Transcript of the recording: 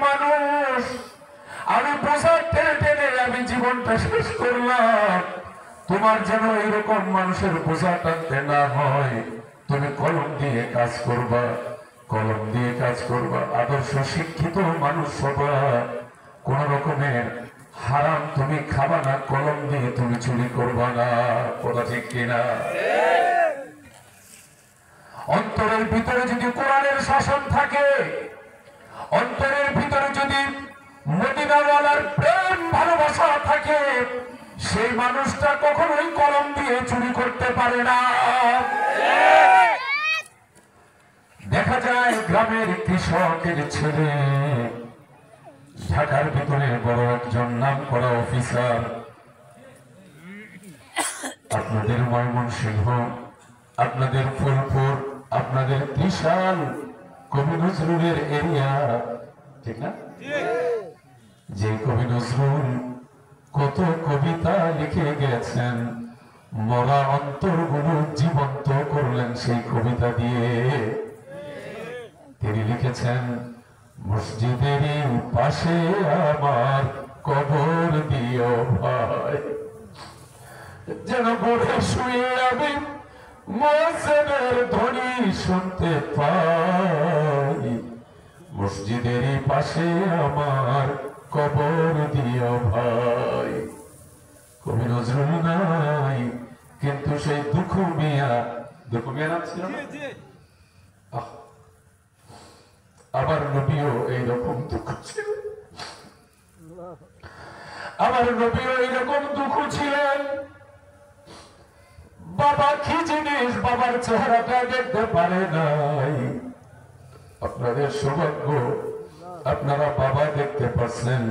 মানুষ, আমি বোঝা টেনে টেনে আমি জীবনটা শেষ করলাম। তোমার যেন এরকম মানুষের বোঝা টানতে না হয়, তুমি কলম দিয়ে কাজ করবা, কলম দিয়ে কাজ করবা। আদর্শ শিক্ষিত মানুষ সবা, কোন রকমের হারাম তুমি খাবা না, কলম দিয়ে তুমি চুরি করবা না। কথা ঠিক কিনা? অন্তরের ভিতরে যদি কোরআনের শাসন থাকে, অন্তরের ভিতরে যদি মদিনাওয়ালার প্রেম ভালোবাসা থাকে, সেই মানুষটা কখনোই কলম দিয়ে চুরি করতে পারে না। দেখা যায় গ্রামের কৃষকের ছেলে ঢাকার ভিতরে বড় একজন নাম করা অফিসার, আপনাদের ময়মনসিংহ, আপনাদের ফুলপুর, আপনাদের ত্রিশাল কবি নজরুলের এরিয়া, ঠিক না? যে কবি নজরুল কত কবিতা লিখে গেছেন, মরা অন্তরগুলো জীবন্ত করলেন সেই কবিতা দিয়ে। তিনি লিখেছেন, মসজিদেরই পাশে আমার কবর দিও ভাই, যেন পড়ে শুয়ে আমি মুয়াজ্জিনের ধ্বনি শুনতে পাই। মসজিদেরই পাশে আমার কবর দিও ভাই। কবি নজরুল নাই, কিন্তু সেই দুঃখ মিয়া নাম ছিল না? আমার নবীও এইরকম দুঃখ ছিল, আমার নবীও এইরকম দুঃখ ছিলেন। বাবা কি জিনিস, বাবার চেহারাটা দেখতে পারে নাই। আপনাদের সৌভাগ্য, আপনারা বাবা দেখতে পাচ্ছেন,